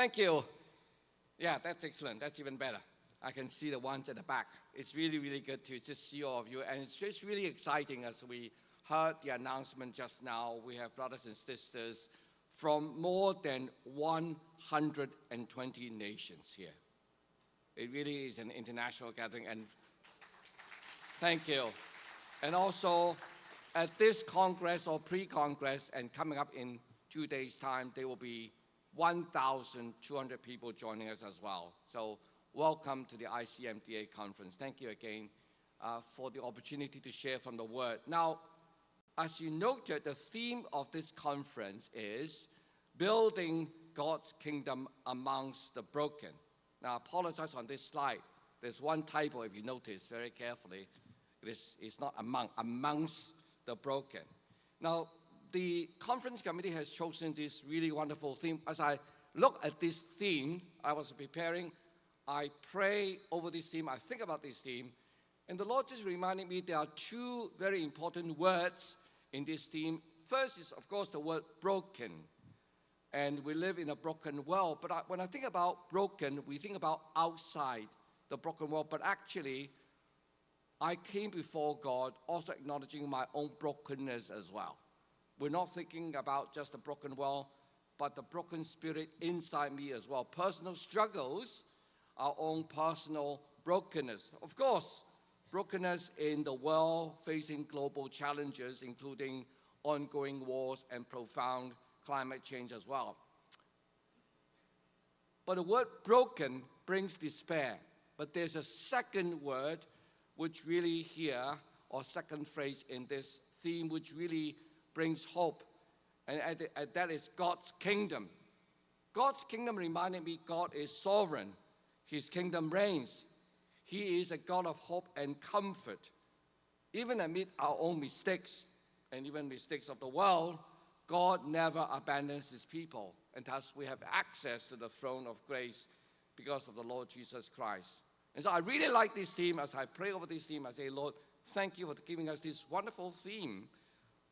Thank you. Yeah, that's excellent. That's even better. I can see the ones at the back. It's really, really good to just see all of you. And it's just really exciting as we heard the announcement just now. We have brothers and sisters from more than 120 nations here. It really is an international gathering. And thank you. And also, at this Congress or pre-Congress, and coming up in 2 days' time, there will be 1,200 people joining us as well. So welcome to the ICMDA conference. Thank you again for the opportunity to share from the Word. Now, as you noted, the theme of this conference is building God's kingdom amongst the broken. Now, I apologize on this slide. There's one typo if you notice very carefully. It's not amongst the broken. Now, the conference committee has chosen this really wonderful theme. As I look at this theme, I was preparing, I pray over this theme, I think about this theme, and the Lord just reminded me there are two very important words in this theme. First is, of course, the word broken. And we live in a broken world. But when I think about broken, we think about outside the broken world. But actually, I came before God also acknowledging my own brokenness as well. We're not thinking about just the broken world, but the broken spirit inside me as well. Personal struggles, our own personal brokenness. Of course, brokenness in the world facing global challenges, including ongoing wars and profound climate change as well. But the word broken brings despair. But there's a second word which really here, or second phrase in this theme, which really brings hope, and that is God's kingdom. God's kingdom reminded me God is sovereign. His kingdom reigns. He is a God of hope and comfort. Even amid our own mistakes, and even mistakes of the world, God never abandons his people, and thus we have access to the throne of grace because of the Lord Jesus Christ. And so I really like this theme. As I pray over this theme, I say, Lord, thank you for giving us this wonderful theme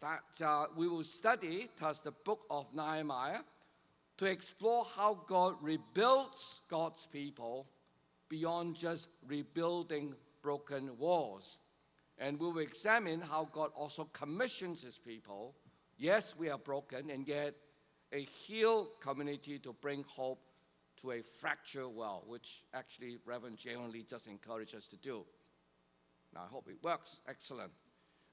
that we will study, thus the book of Nehemiah, to explore how God rebuilds God's people beyond just rebuilding broken walls. And we will examine how God also commissions his people. Yes, we are broken, and yet a healed community to bring hope to a fractured world, which actually Reverend Jay just encouraged us to do. Now, I hope it works. Excellent.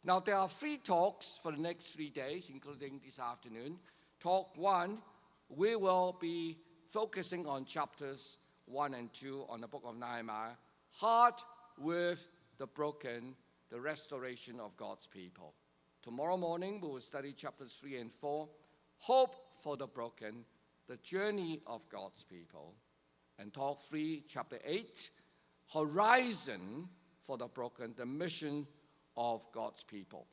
Now, there are 3 talks for the next 3 days, including this afternoon. Talk 1, we will be focusing on chapters 1 and 2 on the book of Nehemiah, Heart with the Broken, the restoration of God's people. Tomorrow morning, we will study chapters 3 and 4, Hope for the Broken, the journey of God's people. And talk 3, chapter 8, Horizon for the Broken, the mission of God's people.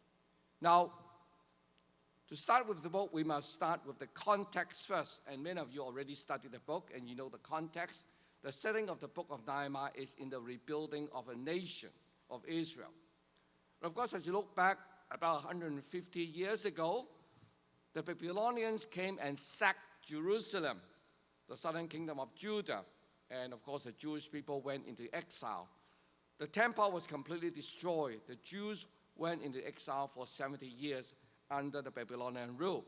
Now, to start with the book, we must start with the context first. And many of you already studied the book, and you know the context. The setting of the book of Nehemiah is in the rebuilding of a nation of Israel. And of course, as you look back about 150 years ago, the Babylonians came and sacked Jerusalem, the southern kingdom of Judah. And of course, the Jewish people went into exile. The temple was completely destroyed. The Jews went into exile for 70 years under the Babylonian rule.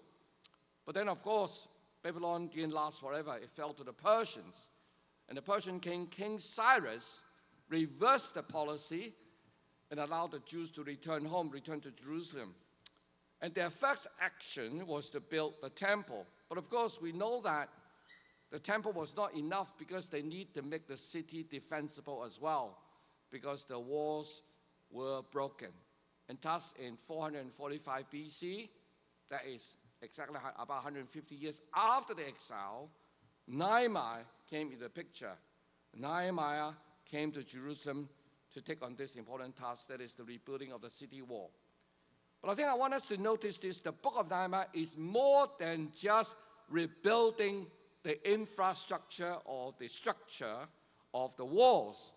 But then, of course, Babylon didn't last forever. It fell to the Persians. And the Persian king, King Cyrus, reversed the policy and allowed the Jews to return home, return to Jerusalem. And their first action was to build the temple. But of course, we know that the temple was not enough because they need to make the city defensible as well, because the walls were broken. And thus, in 445 BC, that is exactly about 150 years after the exile, Nehemiah came into the picture. Nehemiah came to Jerusalem to take on this important task, that is the rebuilding of the city wall. But I think I want us to notice this. The book of Nehemiah is more than just rebuilding the infrastructure or the structure of the walls.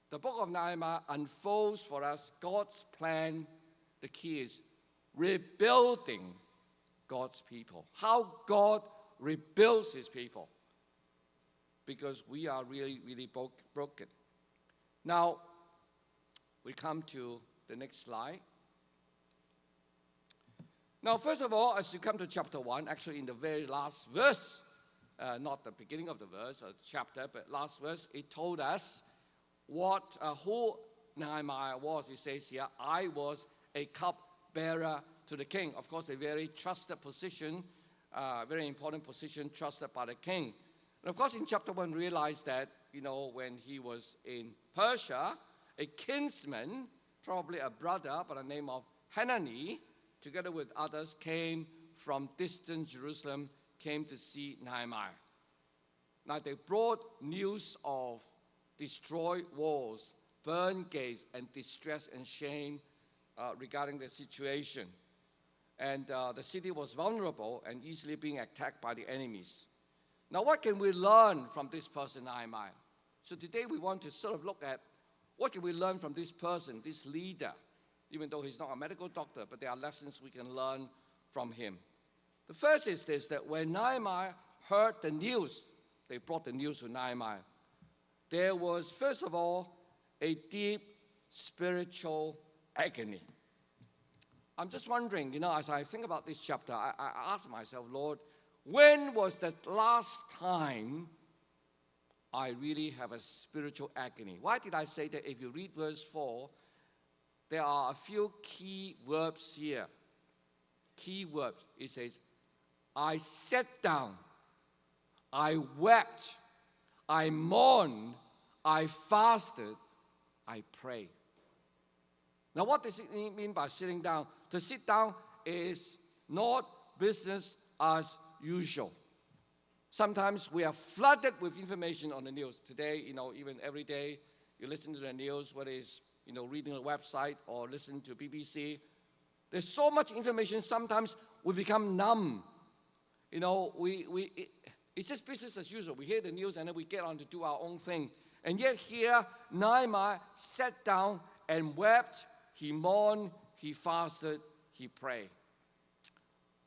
The book of Nehemiah unfolds for us God's plan. The key is rebuilding God's people. How God rebuilds his people. because we are really, really broken. Now, we come to the next slide. Now, first of all, as you come to chapter 1, actually in the very last verse, not the beginning of the verse or the chapter, but last verse, it told us who Nehemiah was. It says here, I was a cupbearer to the king. Of course, a very trusted position, very important position, trusted by the king. And of course, in chapter 1, we realized that, when he was in Persia, a kinsman, probably a brother by the name of Hanani, together with others, came from distant Jerusalem, came to see Nehemiah. Now, they brought news of destroyed walls, burned gates, and distress and shame regarding the situation. And the city was vulnerable and easily being attacked by the enemies. Now, what can we learn from this person, Nehemiah? So today we want to sort of look at what can we learn from this person, this leader, even though he's not a medical doctor, but there are lessons we can learn from him. The first is this, that when Nehemiah heard the news, they brought the news to Nehemiah, there was, first of all, a deep spiritual agony. I'm just wondering, as I think about this chapter, I ask myself, Lord, when was the last time I really have a spiritual agony? Why did I say that? If you read verse 4, there are a few key verbs here. Key verbs. It says, I sat down, I wept, I mourned, I fasted, I prayed. Now, what does it mean by sitting down? To sit down is not business as usual. Sometimes we are flooded with information on the news. Today, even every day, you listen to the news, whether it's, reading a website or listen to BBC. There's so much information, sometimes we become numb. It's just business as usual. We hear the news and then we get on to do our own thing. And yet here, Nehemiah sat down and wept, he mourned, he fasted, he prayed.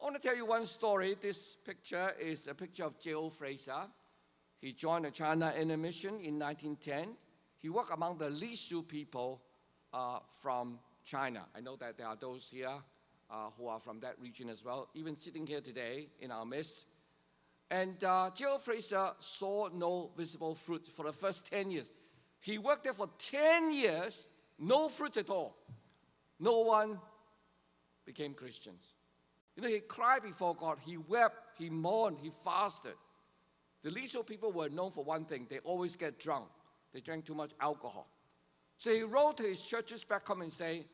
I want to tell you one story. This picture is a picture of Jeju Fraser. He joined the China Inner Mission in 1910. He worked among the Lisu people from China. I know that there are those here who are from that region as well, even sitting here today in our midst. And Jeju Fraser saw no visible fruit for the first 10 years. He worked there for 10 years, no fruit at all. No one became Christians. He cried before God, he wept, he mourned, he fasted. The Lisu people were known for one thing, they always get drunk. They drank too much alcohol. So he wrote to his churches back home and say,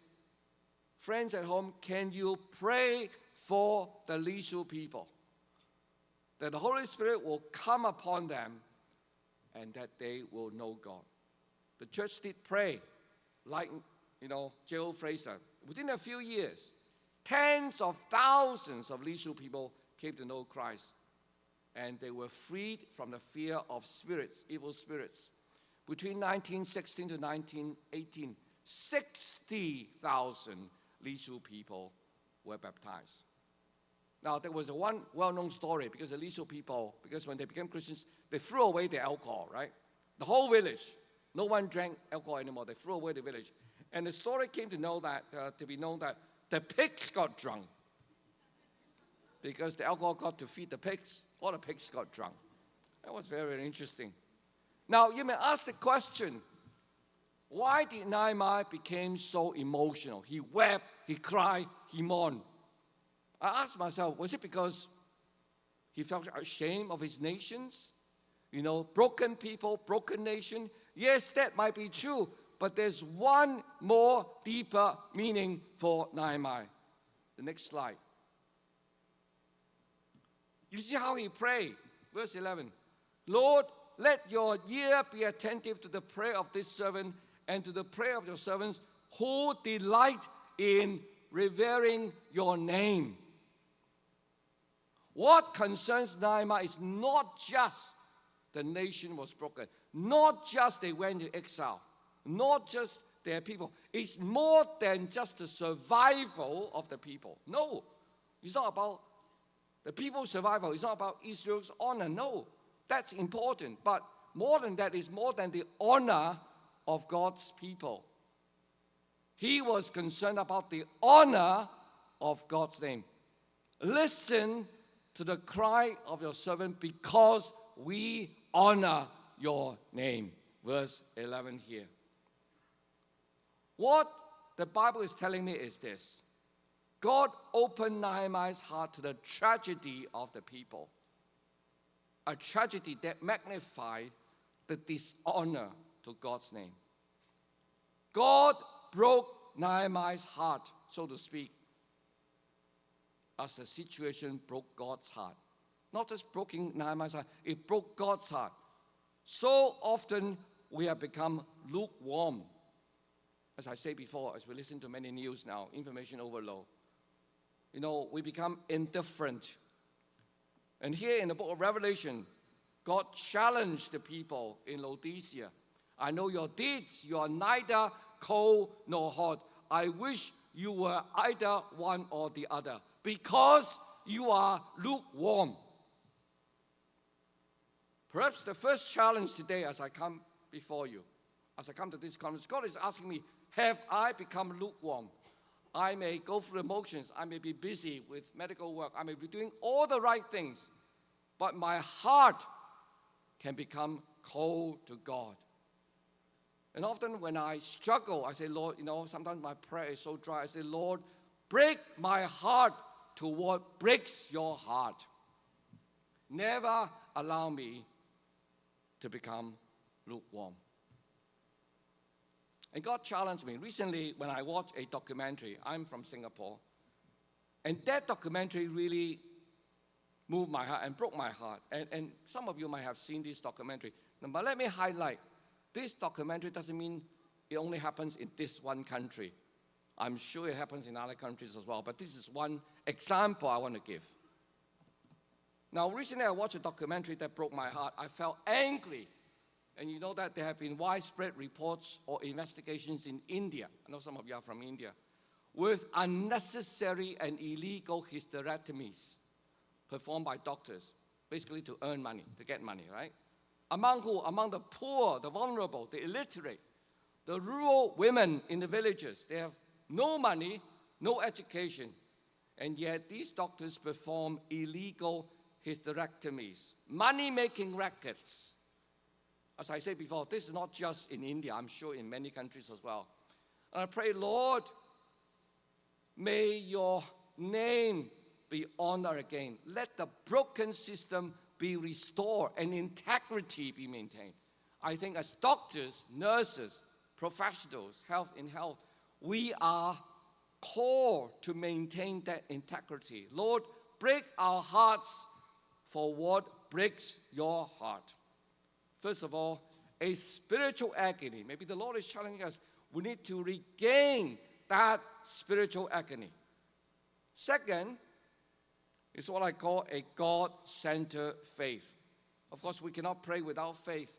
friends at home, can you pray for the Lisu people? That the Holy Spirit will come upon them and that they will know God. The church did pray, like, Jeju Fraser. Within a few years, tens of thousands of Lisu people came to know Christ. And they were freed from the fear of spirits, evil spirits. Between 1916 to 1918, 60,000 Lisu people were baptized. Now, there was one well-known story because the Lisu people, because when they became Christians, they threw away their alcohol, right? The whole village. No one drank alcohol anymore. They threw away the village. And the story came to know that, to be known that the pigs got drunk. Because the alcohol got to feed the pigs, all the pigs got drunk. That was very, very interesting. Now, you may ask the question, why did Nehemiah become so emotional? He wept, he cried, he mourned. I asked myself, was it because he felt ashamed of his nations? Broken people, broken nation. Yes, that might be true, but there's one more deeper meaning for Nehemiah. The next slide. You see how he prayed. Verse 11. Lord, let your ear be attentive to the prayer of this servant and to the prayer of your servants who delight in revering your name. What concerns Nehemiah is not just the nation was broken, not just they went to exile, not just their people. It's more than just the survival of the people. No, it's not about the people's survival. It's not about Israel's honor. No, that's important. But more than that, is more than the honor of God's people. He was concerned about the honor of God's name. Listen to the cry of your servant, because we honor your name. Verse 11 here. What the Bible is telling me is this: God opened Nehemiah's heart to the tragedy of the people, a tragedy that magnified the dishonor to God's name. God broke Nehemiah's heart, so to speak, as the situation broke God's heart. Not just broken Nehemiah's heart, it broke God's heart. So often we have become lukewarm. As I said before, as we listen to many news now, information overload. We become indifferent. And here in the book of Revelation, God challenged the people in Laodicea. I know your deeds, you are neither cold nor hot. I wish you were either one or the other, because you are lukewarm. Perhaps the first challenge today as I come before you, as I come to this conference, God is asking me, have I become lukewarm? I may go through the motions, I may be busy with medical work, I may be doing all the right things, but my heart can become cold to God. And often when I struggle, I say, Lord, sometimes my prayer is so dry. I say, Lord, break my heart to what breaks your heart. Never allow me to become lukewarm. And God challenged me. Recently, when I watched a documentary, I'm from Singapore, and that documentary really moved my heart and broke my heart. And some of you might have seen this documentary. But let me highlight, this documentary doesn't mean it only happens in this one country. I'm sure it happens in other countries as well, but this is one example I want to give. Now, recently I watched a documentary that broke my heart. I felt angry. And you know that there have been widespread reports or investigations in India. I know some of you are from India, with unnecessary and illegal hysterectomies performed by doctors, basically to earn money, to get money, right? Among who? Among the poor, the vulnerable, the illiterate, the rural women in the villages. They have no money, no education, and yet these doctors perform illegal hysterectomies, money-making rackets. As I said before, this is not just in India, I'm sure in many countries as well. And I pray, Lord, may your name be honored again. Let the broken system be restored and integrity be maintained. I think as doctors, nurses, professionals, health, we are called to maintain that integrity. Lord, break our hearts for what breaks your heart. First of all, a spiritual agony. Maybe the Lord is challenging us. We need to regain that spiritual agony. Second is what I call a God-centered faith. Of course, we cannot pray without faith.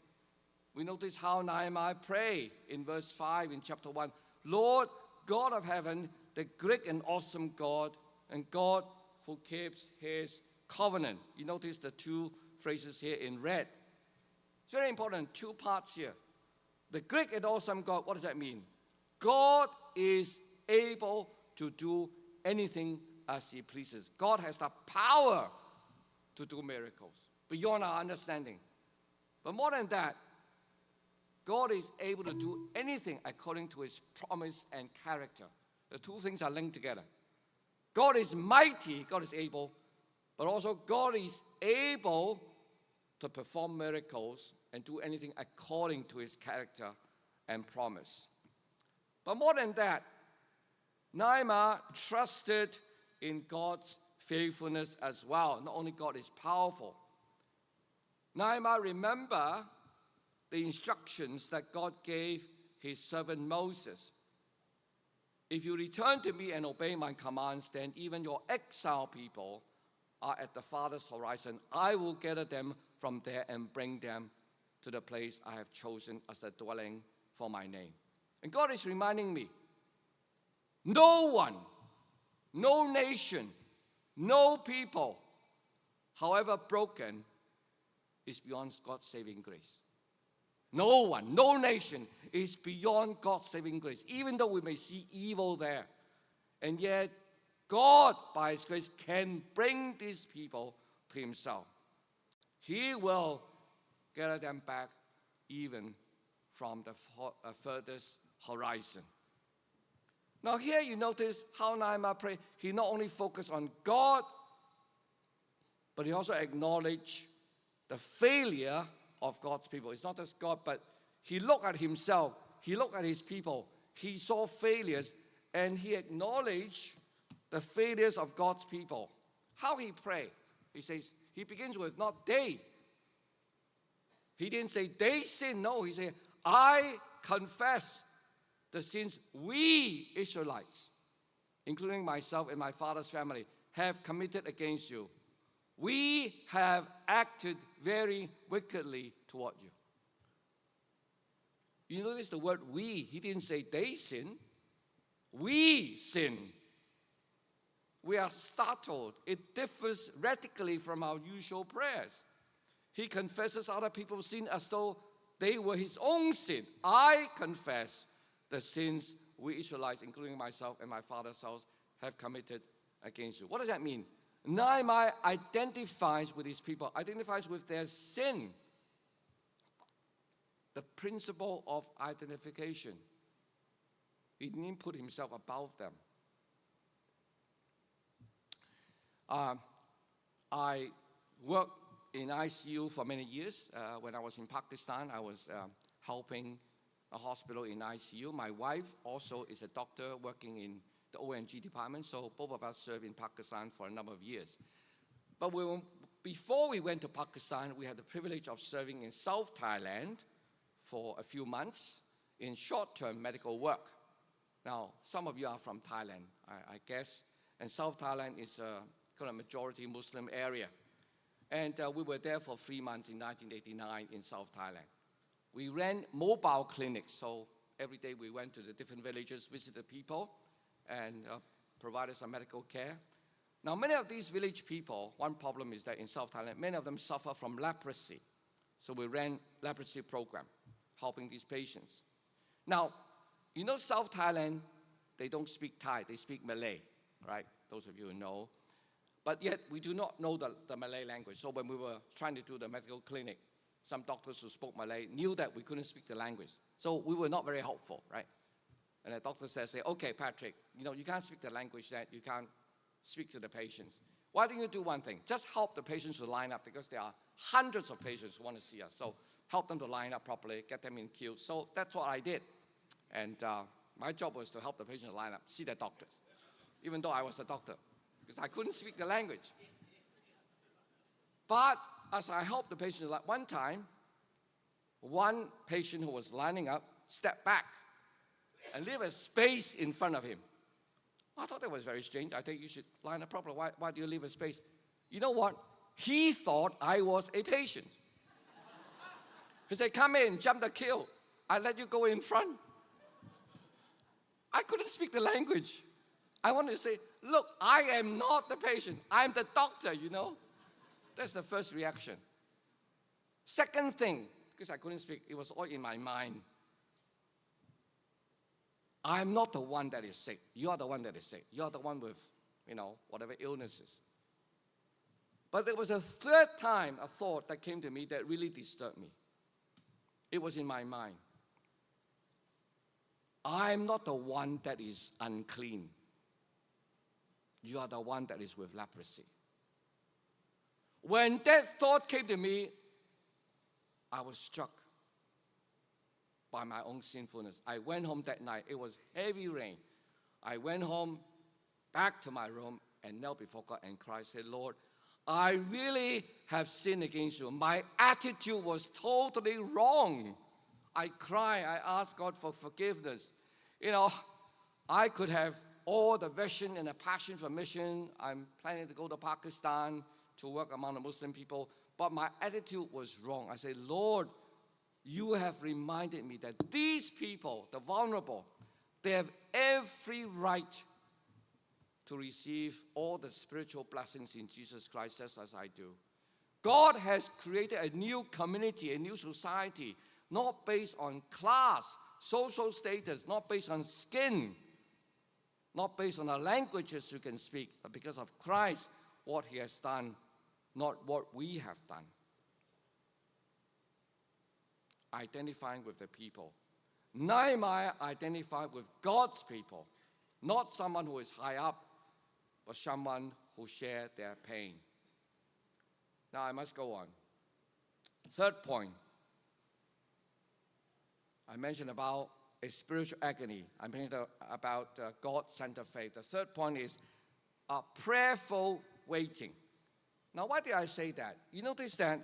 We notice how Nehemiah prayed in verse 5 in chapter 1. Lord, God of heaven, the great and awesome God, and God who keeps his covenant. You notice the two phrases here in red. It's very important, two parts here. The great and awesome God, what does that mean? God is able to do anything as he pleases. God has the power to do miracles beyond our understanding. But more than that, God is able to do anything according to his promise and character. The two things are linked together. God is mighty, God is able, but also God is able to perform miracles and do anything according to his character and promise. But more than that, Nehemiah trusted in God's faithfulness as well. Not only God is powerful. Nehemiah remember the instructions that God gave his servant Moses. If you return to me and obey my commands, then even your exile people are at the farthest horizon. I will gather them from there and bring them to the place I have chosen as the dwelling for my name. And God is reminding me, no one, no nation, no people, however broken, is beyond God's saving grace. No one, no nation is beyond God's saving grace, even though we may see evil there. And yet, God, by His grace, can bring these people to Himself. He will gather them back even from the furthest horizon. Now here you notice how Nehemiah prayed. He not only focused on God, but he also acknowledged the failure of God's people. It's not just God, but he looked at himself. He looked at his people. He saw failures, and he acknowledged the failures of God's people. How he prayed? He says, he begins with not they. He didn't say they sin. No, he said, I confess the sins we Israelites, including myself and my father's family, have committed against you. We have acted very wickedly toward you. You notice the word we. He didn't say they sin. We sin. We are startled. It differs radically from our usual prayers. He confesses other people's sin as though they were his own sin. I confess the sins we Israelites, including myself and my father's house, have committed against you. What does that mean? Nehemiah identifies with his people, identifies with their sin. The principle of identification. He didn't put himself above them. I worked in ICU for many years. When I was in Pakistan, I was helping a hospital in ICU. My wife also is a doctor working in the ONG department, so both of us served in Pakistan for a number of years. But before we went to Pakistan, we had the privilege of serving in South Thailand for a few months in short-term medical work. Now, some of you are from Thailand, I guess, and South Thailand is a kind of majority Muslim area. And we were there for 3 months in 1989 in South Thailand. We ran mobile clinics, so every day we went to the different villages, visited people, and provided some medical care. Now, many of these village people, one problem is that in South Thailand, many of them suffer from leprosy. So we ran leprosy program, helping these patients. Now, you know South Thailand, they don't speak Thai, they speak Malay, right? Those of you who know. But yet, we do not know the Malay language. So when we were trying to do the medical clinic, some doctors who spoke Malay knew that we couldn't speak the language. So we were not very helpful, right? And the doctor says, okay, Patrick, you can't speak the language, that you can't speak to the patients. Why don't you do one thing? Just help the patients to line up, because there are hundreds of patients who want to see us. So help them to line up properly, get them in queue. So that's what I did. And my job was to help the patients line up, see their doctors, even though I was a doctor, because I couldn't speak the language. But as I helped the patient, one time, one patient who was lining up stepped back and leave a space in front of him. I thought that was very strange. I think you should line up properly. Why do you leave a space? You know what? He thought I was a patient. He said, come in, jump the queue. I let you go in front. I couldn't speak the language. I wanted to say, look, I am not the patient. I'm the doctor, That's the first reaction. Second thing, because I couldn't speak, it was all in my mind. I'm not the one that is sick. You are the one that is sick. You are the one with, whatever illnesses. But there was a third time, a thought that came to me that really disturbed me. It was in my mind. I'm not the one that is unclean. You are the one that is with leprosy. When that thought came to me, I was struck by my own sinfulness. I went home that night. It was heavy rain. I went home, back to my room, and knelt before God and cried, said, Lord, I really have sinned against you. My attitude was totally wrong. I cried. I asked God for forgiveness. I could have all the vision and the passion for mission. I'm planning to go to Pakistan to work among the Muslim people. But my attitude was wrong. I said, Lord, you have reminded me that these people, the vulnerable, they have every right to receive all the spiritual blessings in Jesus Christ, just as I do. God has created a new community, a new society, not based on class, social status, not based on skin, not based on the languages you can speak, but because of Christ, what he has done, not what we have done. Identifying with the people. Nehemiah identified with God's people, not someone who is high up, but someone who shared their pain. Now I must go on. Third point. I mentioned about a spiritual agony. I mentioned about God-centered faith. The third point is a prayerful waiting. Now, why did I say that? You notice that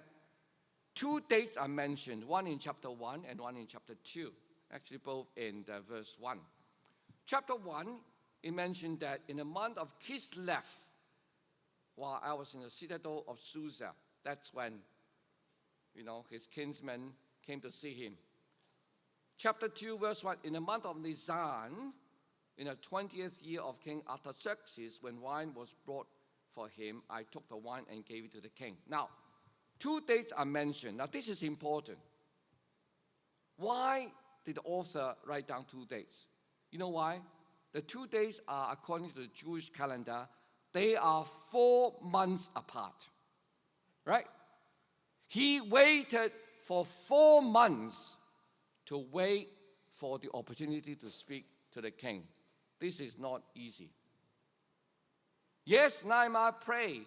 two dates are mentioned, one in chapter 1 and one in chapter 2, actually both in verse 1. Chapter 1, it mentioned that in the month of Kislev, while I was in the citadel of Susa, that's when, his kinsmen came to see him. Chapter 2, verse 1, in the month of Nisan, in the 20th year of King Artaxerxes, when wine was brought for him, I took the wine and gave it to the king. Now, two dates are mentioned. Now, this is important. Why did the author write down two dates? You know why? The 2 days are, according to the Jewish calendar, they are 4 months apart, right? He waited for 4 months to wait for the opportunity to speak to the king. This is not easy. Yes, Nehemiah prayed.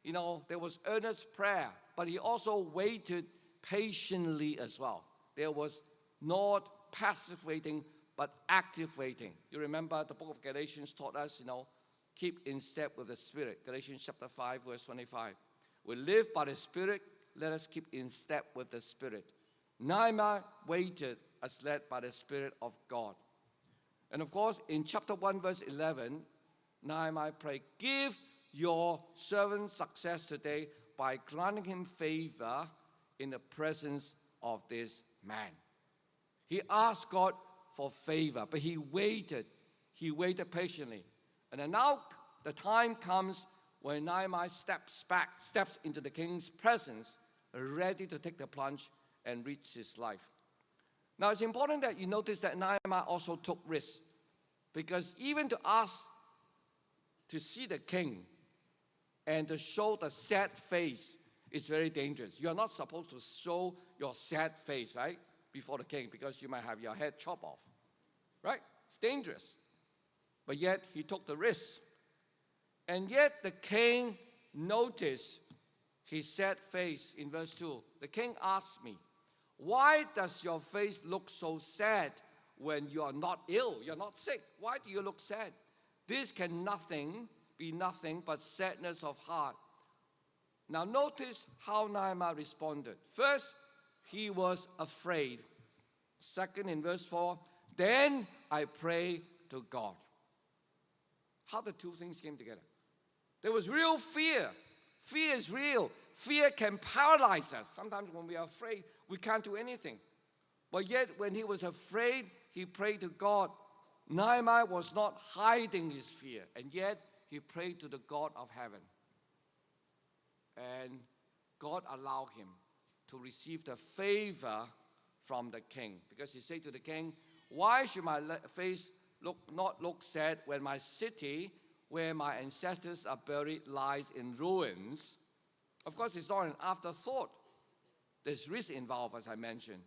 There was earnest prayer, but he also waited patiently as well. There was not passive waiting, but active waiting. You remember the book of Galatians taught us, keep in step with the Spirit. Galatians chapter 5, verse 25. We live by the Spirit, let us keep in step with the Spirit. Nehemiah waited as led by the Spirit of God. And of course, in chapter 1, verse 11, Nehemiah prayed, give your servant success today by granting him favor in the presence of this man. He asked God for favor, but he waited patiently. And then now the time comes when Nehemiah steps into the king's presence, ready to take the plunge and reach his life. Now it's important that you notice that Nehemiah also took risks, because even to ask to see the king and to show the sad face is very dangerous. You're not supposed to show your sad face, right, before the king, because you might have your head chopped off, right? It's dangerous. But yet he took the risk. And yet the king noticed his sad face in verse 2. The king asked me, why does your face look so sad when you are not ill, you're not sick? Why do you look sad? This can be nothing but sadness of heart. Now notice how Nehemiah responded. First, he was afraid. Second, in verse 4, then I prayed to God. How the two things came together. There was real fear. Fear is real. Fear can paralyze us. Sometimes when we are afraid, we can't do anything. But yet, when he was afraid, he prayed to God. Nehemiah was not hiding his fear, and yet he prayed to the God of heaven. And God allowed him to receive the favor from the king. Because he said to the king, why should my face not look sad when my city, where my ancestors are buried, lies in ruins? Of course, it's not an afterthought. There's risk involved, as I mentioned.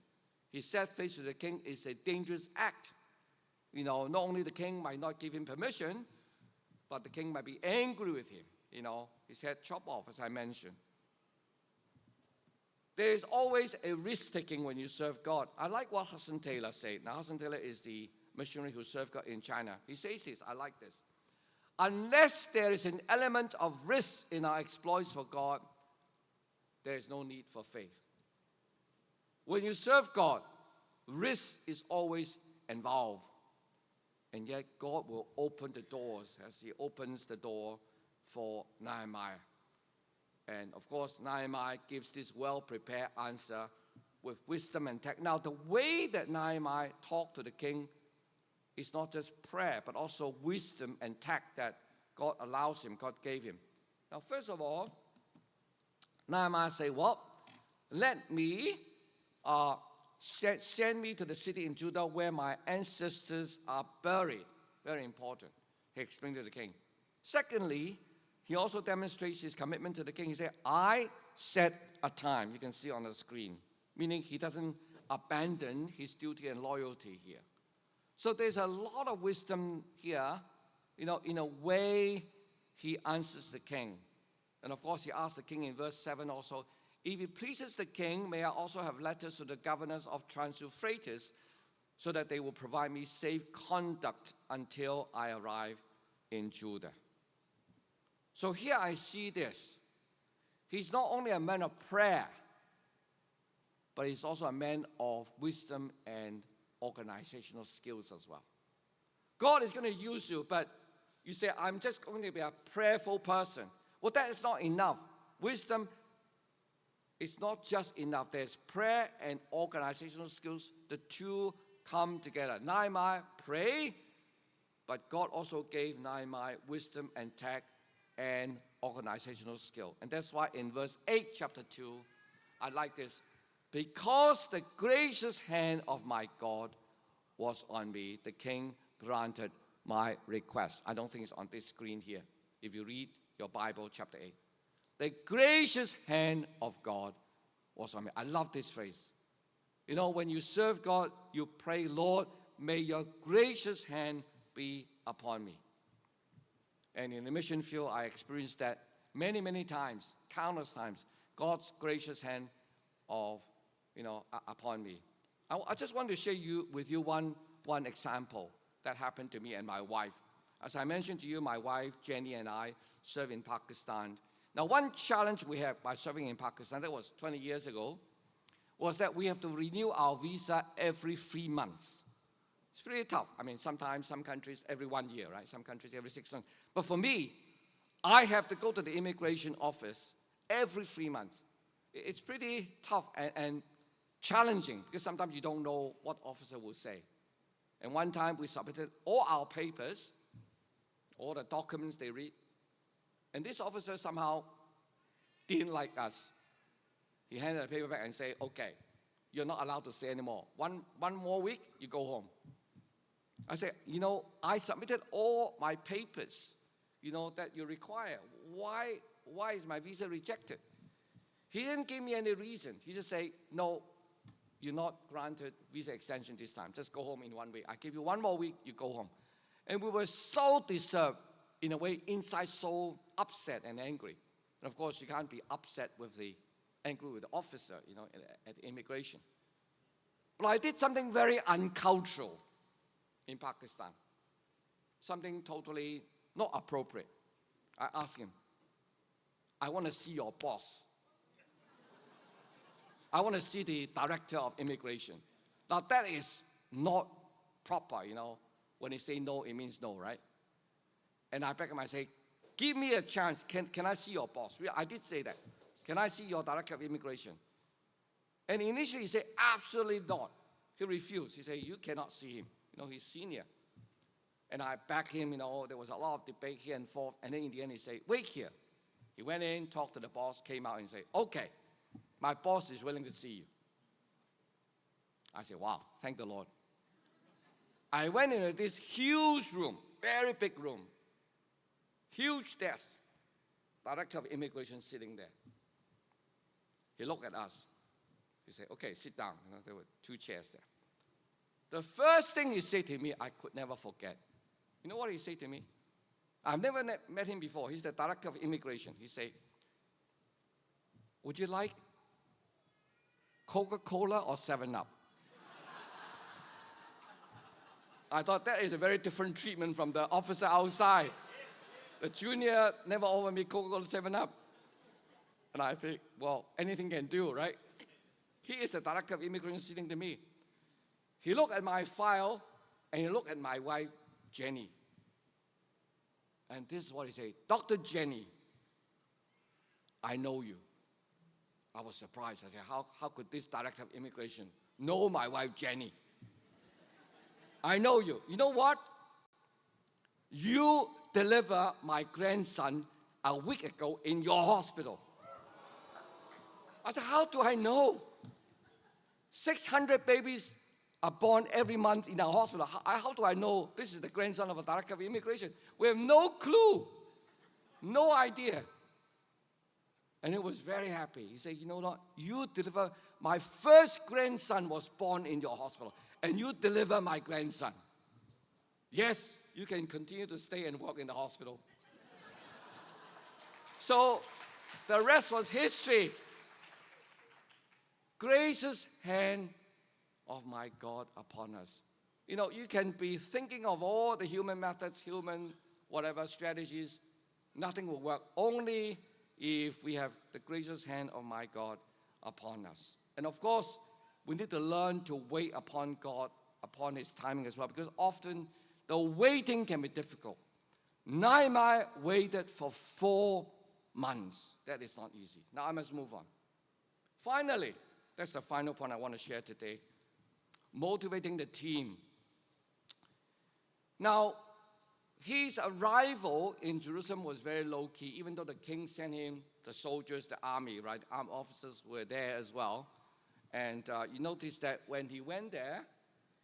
His sad face to the king is a dangerous act. Not only the king might not give him permission, but the king might be angry with him. His head chopped off, as I mentioned. There is always a risk-taking when you serve God. I like what Hudson Taylor said. Now, Hudson Taylor is the missionary who served God in China. He says this, I like this. Unless there is an element of risk in our exploits for God, there is no need for faith. When you serve God, risk is always involved. And yet God will open the doors as he opens the door for Nehemiah. And of course, Nehemiah gives this well-prepared answer with wisdom and tact. Now, the way that Nehemiah talked to the king is not just prayer, but also wisdom and tact that God allows him, God gave him. Now, first of all, Nehemiah said, well, let me said, send me to the city in Judah where my ancestors are buried. Very important. He explained to the king. Secondly, he also demonstrates his commitment to the king. He said, I set a time. You can see on the screen. Meaning he doesn't abandon his duty and loyalty here. So there's a lot of wisdom here, in a way he answers the king. And of course, he asks the king in verse 7 also, if it pleases the king, may I also have letters to the governors of Trans-Euphrates so that they will provide me safe conduct until I arrive in Judah. So here I see this. He's not only a man of prayer, but he's also a man of wisdom and organizational skills as well. God is going to use you, but you say, I'm just going to be a prayerful person. Well, that is not enough. Wisdom is not just enough. There's prayer and organizational skills. The two come together. Nehemiah prayed, but God also gave Nehemiah wisdom and tact and organizational skill. And that's why in verse 8, chapter 2, I like this. Because the gracious hand of my God was on me, the king granted my request. I don't think it's on this screen here. If you read your Bible, chapter 8. The gracious hand of God was on me. I love this phrase. When you serve God, you pray, Lord, may your gracious hand be upon me. And in the mission field, I experienced that many, many times, countless times, God's gracious hand upon me. I just want to share with you one example that happened to me and my wife. As I mentioned to you, my wife, Jenny, and I serve in Pakistan. Now, one challenge we have by serving in Pakistan, that was 20 years ago, was that we have to renew our visa every 3 months. It's pretty tough. I mean, sometimes some countries every 1 year, right? Some countries every 6 months. But for me, I have to go to the immigration office every 3 months. It's pretty tough and challenging because sometimes you don't know what officer will say. And one time we submitted all our papers, all the documents they read, and this officer somehow didn't like us. He handed the paper back and said, okay, you're not allowed to stay anymore. One more week, you go home. I said, I submitted all my papers, that you require. Why is my visa rejected? He didn't give me any reason. He just said, no, you're not granted visa extension this time. Just go home in 1 week. I give you 1 more week, you go home. And we were so disturbed, in a way, inside so upset and angry. And of course, you can't be angry with the officer, at the immigration. But I did something very uncultural in Pakistan. Something totally not appropriate. I asked him, I want to see your boss. I want to see the director of immigration. Now, that is not proper, When they say no, it means no, right? And I begged him, I say, give me a chance. Can I see your boss? I did say that. Can I see your director of immigration? And initially he said, absolutely not. He refused. He said, you cannot see him. He's senior. And I backed him, there was a lot of debate here and forth. And then in the end he said, wait here. He went in, talked to the boss, came out and said, okay, my boss is willing to see you. I said, wow, thank the Lord. I went into this huge room, very big room, huge desk, director of immigration sitting there. He looked at us. He said, okay, sit down. There were 2 chairs there. The first thing he said to me, I could never forget. You know what he said to me? I've never met him before. He's the director of immigration. He said, would you like Coca-Cola or 7-Up? I thought that is a very different treatment from the officer outside. The junior never offered me Coca-Cola 7-Up. And I think, well, anything can do, right? He is the director of immigration sitting to me. He looked at my file, and he looked at my wife, Jenny. And this is what he said, Dr. Jenny, I know you. I was surprised. I said, how could this director of immigration know my wife, Jenny? I know you. You know what? You delivered my grandson a week ago in your hospital. I said, how do I know? 600 babies are born every month in our hospital. How do I know this is the grandson of a director of immigration? We have no clue, no idea. And he was very happy. He said, you know what? You deliver, my first grandson was born in your hospital, and you deliver my grandson. Yes, you can continue to stay and work in the hospital. So the rest was history. Grace's hand of my God upon us. You know, you can be thinking of all the human methods, human whatever strategies. Nothing will work. Only if we have the gracious hand of my God upon us. And of course, we need to learn to wait upon God, upon His timing as well, because often the waiting can be difficult. Nehemiah waited for 4 months. That is not easy. Now I must move on. Finally, that's the final point I want to share today. Motivating the team. Now, his arrival in Jerusalem was very low-key, even though the king sent him the soldiers, the army, right? Armed officers were there as well. And you notice that when he went there,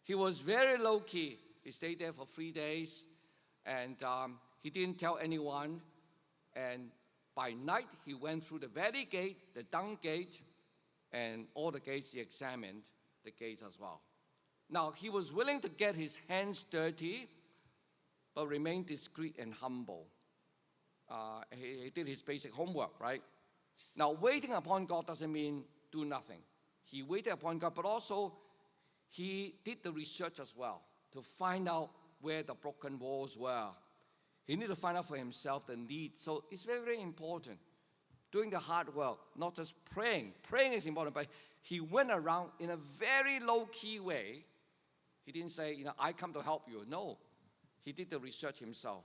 he was very low-key. He stayed there for 3 days, and he didn't tell anyone. And by night, he went through the valley gate, the dung gate, and all the gates. He examined the gates as well. Now, he was willing to get his hands dirty, but remained discreet and humble. He did his basic homework, right? Now, waiting upon God doesn't mean do nothing. He waited upon God, but also he did the research as well to find out where the broken walls were. He needed to find out for himself the need. So it's very, very important. Doing the hard work, not just praying. Praying is important, but he went around in a very low-key way. He didn't say, you know, I come to help you. No. He did the research himself.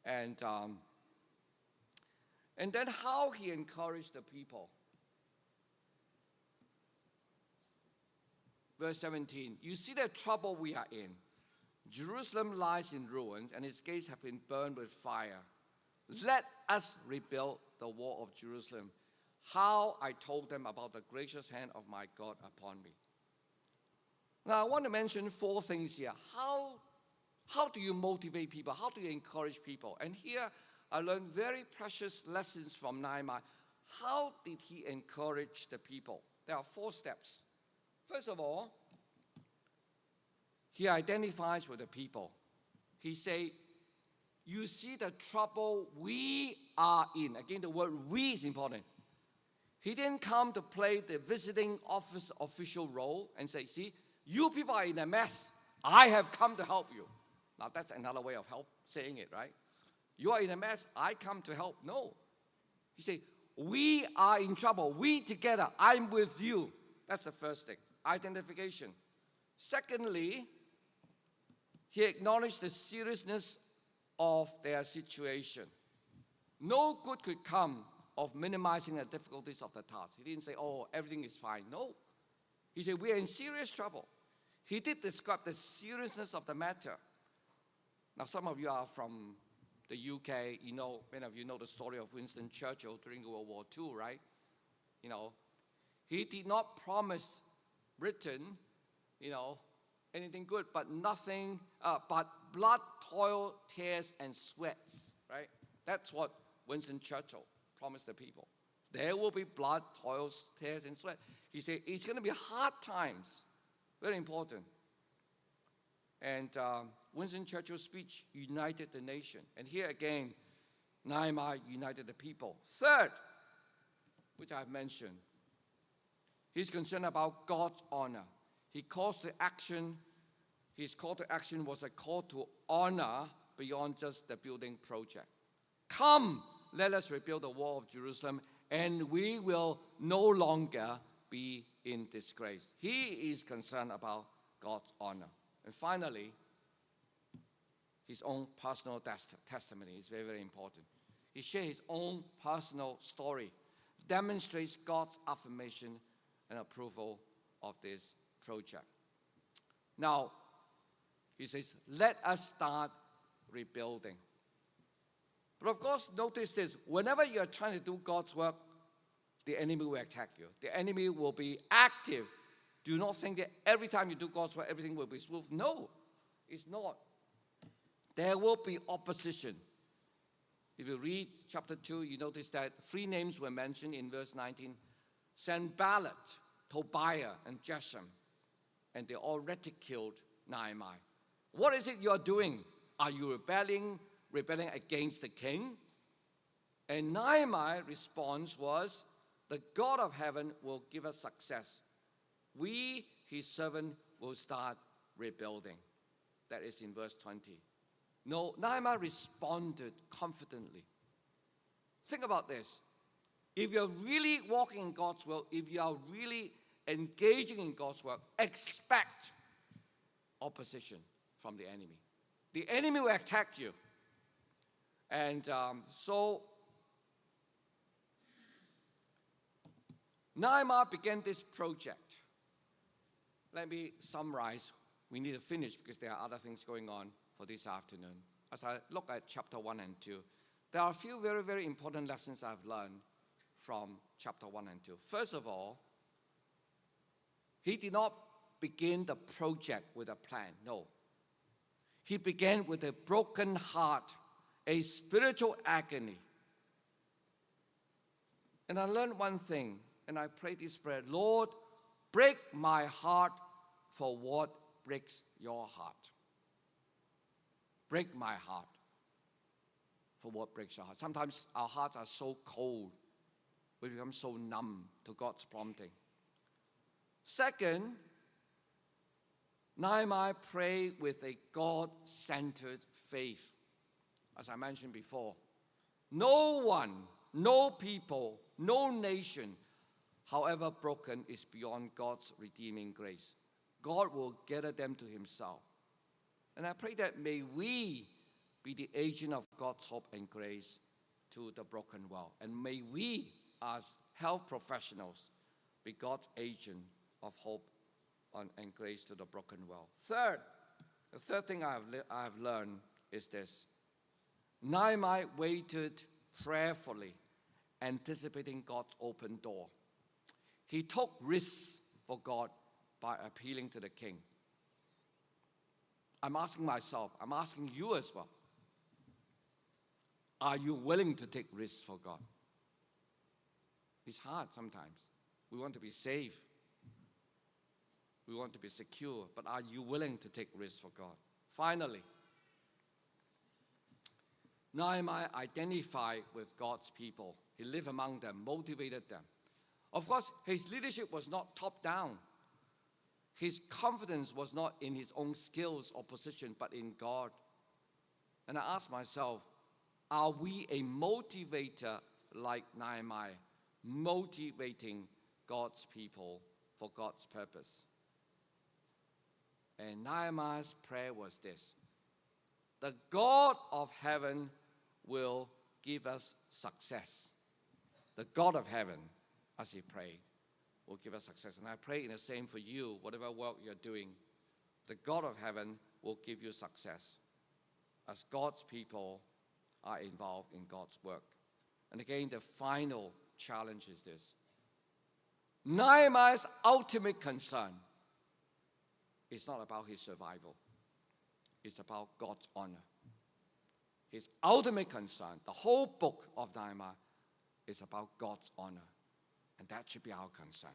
And then how he encouraged the people. Verse 17, you see the trouble we are in. Jerusalem lies in ruins, and its gates have been burned with fire. Let us rebuild the wall of Jerusalem. How I told them about the gracious hand of my God upon me. Now, I want to mention 4 things here. How do you motivate people? How do you encourage people? And here, I learned very precious lessons from Nehemiah. How did he encourage the people? There are 4 steps. First of all, he identifies with the people. He say, you see the trouble we are in. Again, the word we is important. He didn't come to play the visiting office official role and say, see, you people are in a mess. I have come to help you. Now, that's another way of saying it, right? You are in a mess. I come to help. No. He said, we are in trouble. We together. I'm with you. That's the first thing. Identification. Secondly, he acknowledged the seriousness of their situation. No good could come of minimizing the difficulties of the task. He didn't say, oh, everything is fine. No. He said, we are in serious trouble. He did describe the seriousness of the matter. Now, some of you are from the UK. You know, many of you know the story of Winston Churchill during World War II, right? You know, he did not promise Britain, you know, anything good, but nothing, but blood, toil, tears, and sweats, right? That's what Winston Churchill promised the people. There will be blood, toil, tears, and sweat. He said, it's going to be hard times. Very important. And Winston Churchill's speech united the nation. And here again, Nehemiah united the people. Third, which I've mentioned, he's concerned about God's honor. His call to action was a call to honor beyond just the building project. Come, let us rebuild the wall of Jerusalem, and we will no longer be in disgrace. He is concerned about God's honor. And finally, his own personal testimony is very, very important. He shares his own personal story, demonstrates God's affirmation and approval of this project. Now, he says, let us start rebuilding. But of course, notice this. Whenever you are trying to do God's work, the enemy will attack you. The enemy will be active Do not think that every time you do God's work, everything will be smooth. No, it's not. There will be opposition. If you read chapter 2, you notice that 3 names were mentioned in verse 19. Sanballat, Tobiah, and Geshem. And they all ridiculed Nehemiah. What is it you are doing? Are you rebelling against the king? And Nehemiah's response was, the God of heaven will give us success. We, his servant, will start rebuilding. That is in verse 20. No, Nehemiah responded confidently. Think about this. If you're really walking in God's will, if you are really engaging in God's work, expect opposition from the enemy. The enemy will attack you. And so Nehemiah began this project. Let me summarize. We need to finish because there are other things going on for this afternoon. As I look at chapter 1 and 2, there are a few very, very important lessons I've learned from chapter 1 and 2. First of all, he did not begin the project with a plan. No. He began with a broken heart, a spiritual agony. And I learned one thing, and I prayed this prayer: Lord, break my heart for what breaks your heart. Break my heart for what breaks your heart. Sometimes our hearts are so cold, we become so numb to God's prompting. Second, Nehemiah prayed with a God-centered faith. As I mentioned before, no one, no people, no nation, however broken, is beyond God's redeeming grace. God will gather them to himself. And I pray that may we be the agent of God's hope and grace to the broken world. And may we, as health professionals, be God's agent of hope and grace to the broken world. Third, the third thing I have learned is this. Nehemiah waited prayerfully, anticipating God's open door. He took risks for God by appealing to the king. I'm asking myself, I'm asking you as well. Are you willing to take risks for God? It's hard sometimes. We want to be safe. We want to be secure. But are you willing to take risks for God? Finally, Nehemiah identified with God's people. He lived among them, motivated them. Of course, his leadership was not top-down. His confidence was not in his own skills or position, but in God. And I ask myself, are we a motivator like Nehemiah, motivating God's people for God's purpose? And Nehemiah's prayer was this: the God of heaven will give us success. The God of heaven, as he prayed, will give us success. And I pray in the same for you, whatever work you're doing, the God of heaven will give you success as God's people are involved in God's work. And again, the final challenge is this: Nehemiah's ultimate concern is not about his survival. It's about God's honor. His ultimate concern, the whole book of Nehemiah, is about God's honor. And that should be our concern.